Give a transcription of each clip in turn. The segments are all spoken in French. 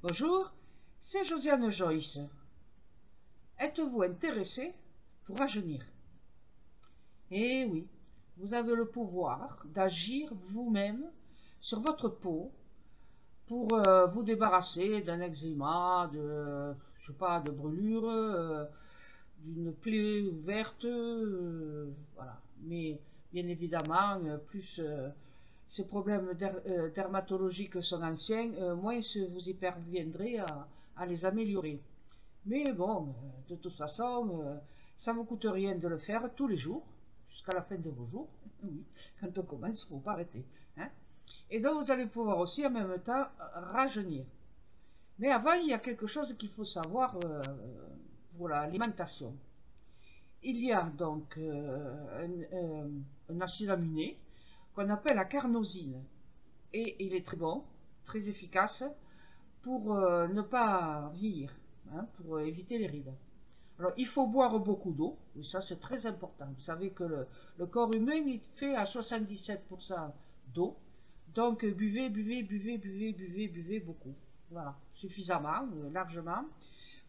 Bonjour, c'est Josiane Joyce. Êtes-vous intéressé pour rajeunir? Eh oui, vous avez le pouvoir d'agir vous-même sur votre peau pour vous débarrasser d'un eczéma, je sais pas, de brûlure, d'une plaie ouverte, voilà. Mais bien évidemment, plus ces problèmes dermatologiques sont anciens, moins vous y parviendrez à les améliorer. Mais bon, de toute façon, ça ne vous coûte rien de le faire tous les jours, jusqu'à la fin de vos jours. Oui, quand on commence, il ne faut pas arrêter. Hein. Et donc, vous allez pouvoir aussi en même temps rajeunir. Mais avant, il y a quelque chose qu'il faut savoir pour l'alimentation. Il y a donc un acide aminé qu'on appelle la carnosine. Et il est très bon, très efficace pour ne pas vieillir, hein, pour éviter les rides. Alors, il faut boire beaucoup d'eau, et ça c'est très important. Vous savez que le corps humain il fait à 77% d'eau, donc buvez, buvez, buvez, buvez, buvez, buvez beaucoup. Voilà, suffisamment, largement,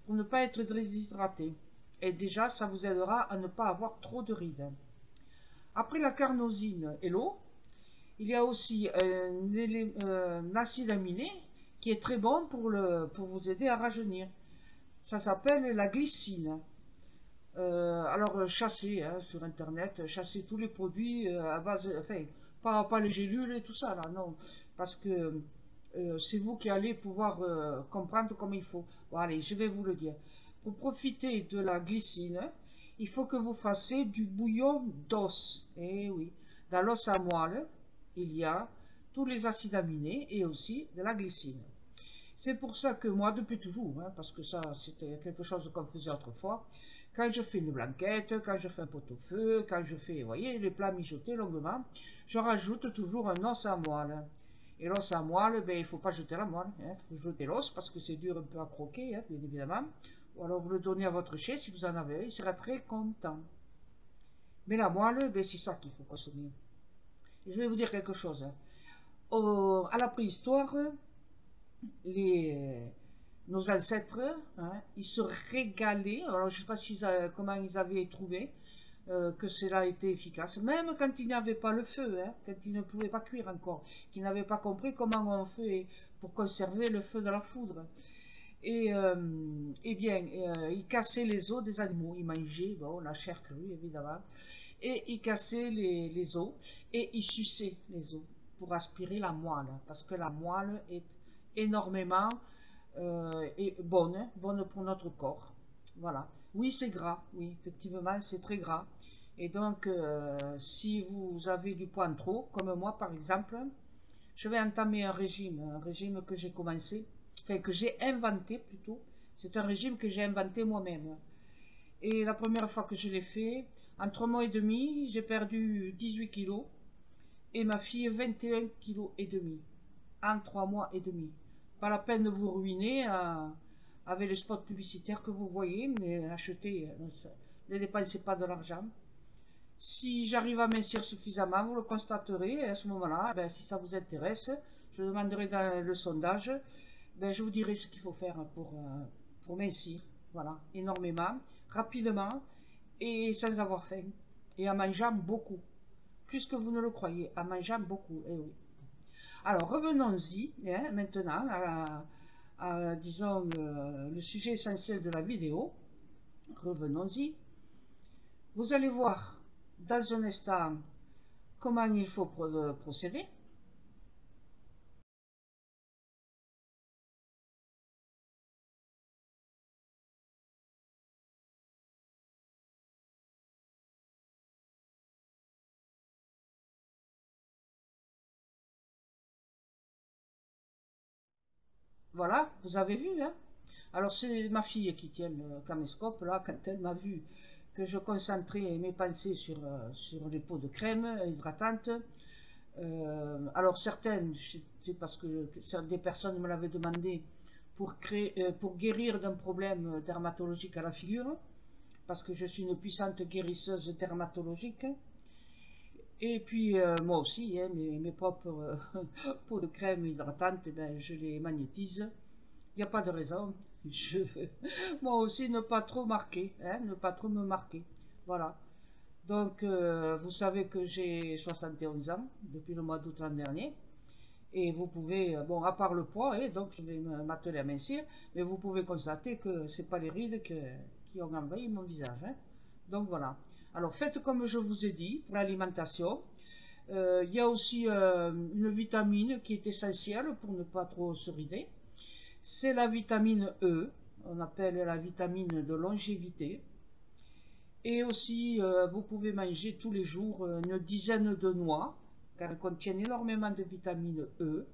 pour ne pas être déshydraté. Et déjà, ça vous aidera à ne pas avoir trop de rides. Après la carnosine et l'eau, il y a aussi un acide aminé qui est très bon pour vous aider à rajeunir. Ça s'appelle la glycine. Alors, chassez hein, sur Internet, chassez tous les produits à base, enfin, pas les gélules et tout ça, là, non. Parce que c'est vous qui allez pouvoir comprendre comme il faut. Bon, allez, je vais vous le dire. Pour profiter de la glycine, il faut que vous fassiez du bouillon d'os. Eh oui, dans l'os à moelle, il y a tous les acides aminés et aussi de la glycine. C'est pour ça que moi, depuis toujours, hein, parce que ça, c'était quelque chose qu'on faisait autrefois, quand je fais une blanquette, quand je fais un pot-au-feu, quand je fais, vous voyez, les plats mijotés longuement, je rajoute toujours un os à moelle. Et l'os à moelle, ben, il ne faut pas jeter la moelle, il faut jeter l'os parce que c'est dur un peu à croquer, hein, bien évidemment. Ou alors vous le donnez à votre chien si vous en avez, il sera très content. Mais la moelle, ben, c'est ça qu'il faut consommer. Et je vais vous dire quelque chose. Hein. À la préhistoire, les, nos ancêtres, hein, ils se régalaient. Alors, je ne sais pas comment ils avaient trouvé que cela était efficace. Même quand ils n'avaient pas le feu, hein, quand ils ne pouvaient pas cuire encore, qu'ils n'avaient pas compris comment on fait pour conserver le feu de la foudre. Eh bien, ils cassaient les os des animaux. Ils mangeaient, bon, la chair crue, évidemment. Et ils cassaient les os et ils suçaient les os pour aspirer la moelle. Parce que la moelle est énormément et bonne pour notre corps. Voilà. Oui, c'est gras, oui, effectivement, c'est très gras. Et donc, si vous avez du poids en trop, comme moi par exemple, je vais entamer un régime que j'ai commencé, enfin que j'ai inventé plutôt. C'est un régime que j'ai inventé moi-même. Et la première fois que je l'ai fait, en 3 mois et demi, j'ai perdu 18 kilos et ma fille 21 kilos et demi en 3 mois et demi. Pas la peine de vous ruiner avec les spots publicitaires que vous voyez, mais achetez, ne dépensez pas de l'argent. Si j'arrive à mincir suffisamment, vous le constaterez, et à ce moment-là, ben, si ça vous intéresse, je demanderai dans le sondage, ben, je vous dirai ce qu'il faut faire pour mincir, voilà, énormément, rapidement et sans avoir faim, et en mangeant beaucoup, plus que vous ne le croyez, en mangeant beaucoup, eh oui. Alors revenons-y hein, maintenant disons, le sujet essentiel de la vidéo. Revenons-y. Vous allez voir dans un instant comment il faut procéder. Voilà, vous avez vu. Hein. Alors c'est ma fille qui tient le caméscope là, quand elle m'a vu que je concentrais mes pensées sur les pots de crème hydratante. Alors certaines, c'est parce que des personnes me l'avaient demandé pour guérir d'un problème dermatologique à la figure, parce que je suis une puissante guérisseuse dermatologique. Et puis moi aussi, hein, mes propres pots de crème hydratante, eh ben, je les magnétise Il n'y a pas de raison. Je vais moi aussi ne pas trop marquer, hein, ne pas trop me marquer. Voilà. Donc, vous savez que j'ai 71 ans depuis le mois d'août l'an dernier. Et vous pouvez, bon, à part le poids, donc je vais m'atteler à mincir, mais vous pouvez constater que c'est pas les rides qui ont envahi mon visage, hein. Donc voilà. Alors faites comme je vous ai dit pour l'alimentation. Il y a aussi une vitamine qui est essentielle pour ne pas trop se rider. C'est la vitamine E, on appelle la vitamine de longévité. Et aussi, vous pouvez manger tous les jours une dizaine de noix, car elles contiennent énormément de vitamine E,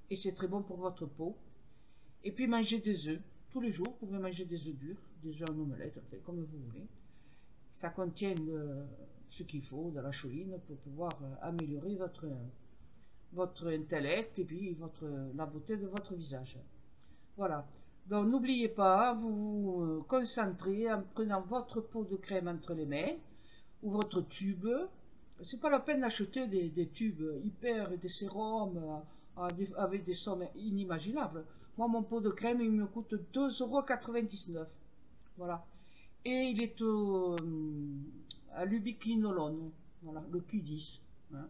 et c'est très bon pour votre peau. Et puis manger des œufs. Tous les jours, vous pouvez manger des œufs durs, des œufs en omelette, fait, comme vous voulez. Ça contient ce qu'il faut, de la choline, pour pouvoir améliorer votre intellect et puis la beauté de votre visage. Voilà. Donc n'oubliez pas, vous vous concentrez en prenant votre pot de crème entre les mains ou votre tube. C'est pas la peine d'acheter des tubes hyper, des sérums avec des sommes inimaginables. Moi, mon pot de crème, il me coûte 2,99 €. Voilà. Et il est à l'ubiquinolone, voilà, le Q10. Hein.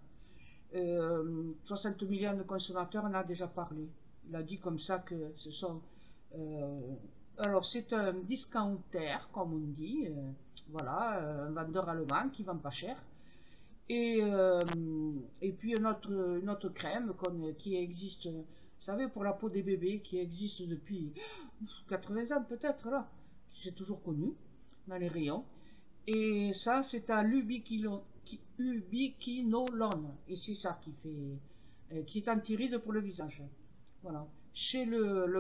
60 millions de consommateurs en a déjà parlé. Il a dit comme ça que ce sont... alors c'est un discounter, comme on dit, voilà, un vendeur allemand qui vend pas cher. Et puis une autre crème qui existe, vous savez, pour la peau des bébés, qui existe depuis 80 ans peut-être, là. C'est toujours connu dans les rayons. Et ça, c'est à l'ubiquinolone. Et c'est ça qui est anti-rides pour le visage. Voilà. Chez le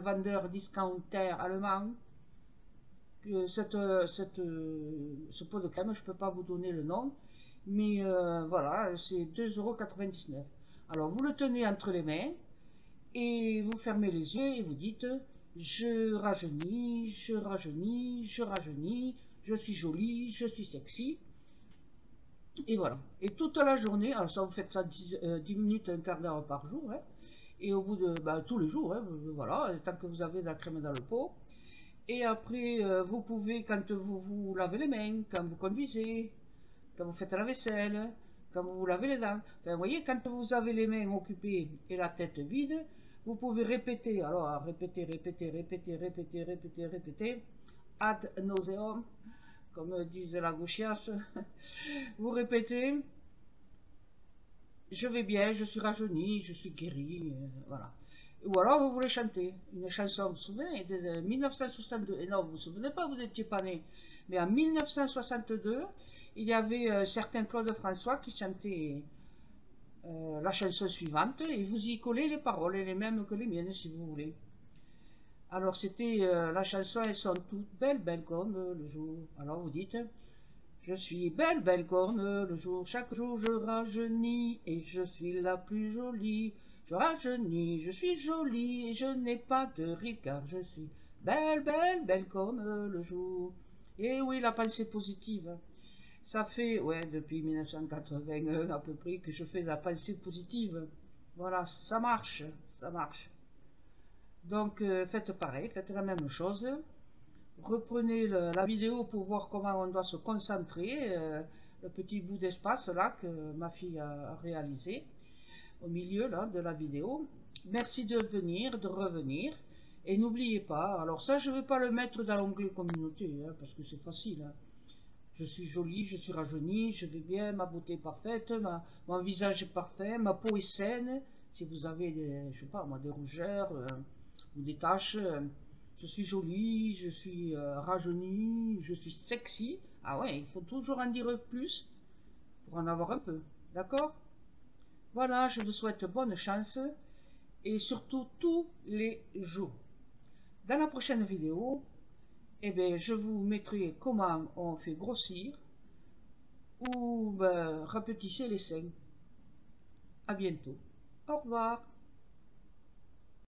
vendeur discounter allemand, ce pot de crème, je ne peux pas vous donner le nom, mais voilà, c'est 2,99 €. Alors, vous le tenez entre les mains et vous fermez les yeux et vous dites: je rajeunis, je rajeunis, je rajeunis, je suis jolie, je suis sexy. Et voilà. Et toute la journée, alors ça, vous faites ça 10 minutes, un quart d'heure par jour, hein. Et au bout de tous les jours, hein, voilà, tant que vous avez de la crème dans le pot. Et après, vous pouvez, quand vous lavez les mains, quand vous conduisez, quand vous faites la vaisselle, quand vous vous lavez les dents, enfin, vous voyez, quand vous avez les mains occupées et la tête vide, vous pouvez répéter, alors répéter, répéter, répéter, répéter, répéter, répéter, ad nauseam, comme disent la gauchiasse. Vous répétez: je vais bien, je suis rajeuni, je suis guéri, voilà. Ou alors vous voulez chanter une chanson, vous vous souvenez, de 1962, et non, vous vous souvenez pas, vous n'étiez pas né, mais en 1962, il y avait un certain Claude François qui chantait la chanson suivante, et vous y collez les paroles, les mêmes que les miennes, si vous voulez. Alors c'était la chanson: elles sont toutes belles, belles comme le jour. Alors vous dites: je suis belle, belle comme le jour, chaque jour je rajeunis, et je suis la plus jolie. Je rajeunis, je suis jolie, et je n'ai pas de rides, car je suis belle, belle, belle comme le jour. Et oui, la pensée positive. Ça fait, ouais, depuis 1981 à peu près, que je fais de la pensée positive. Voilà, ça marche, ça marche. Donc, faites pareil, faites la même chose. Reprenez la vidéo pour voir comment on doit se concentrer, le petit bout d'espace là que ma fille a réalisé au milieu là de la vidéo. Merci de venir, de revenir, et n'oubliez pas, alors ça je ne vais pas le mettre dans l'onglet communauté, hein, parce que c'est facile, hein. Je suis jolie, je suis rajeunie, je vais bien, ma beauté est parfaite, mon visage est parfait, ma peau est saine. Si vous avez je sais pas moi, des rougeurs ou des taches, je suis jolie, je suis rajeunie, je suis sexy. Ah ouais, il faut toujours en dire plus pour en avoir un peu. D'accord? Voilà, je vous souhaite bonne chance et surtout tous les jours. Dans la prochaine vidéo, eh bien, je vous mettrai comment on fait grossir ou rapetisser les seins. À bientôt. Au revoir.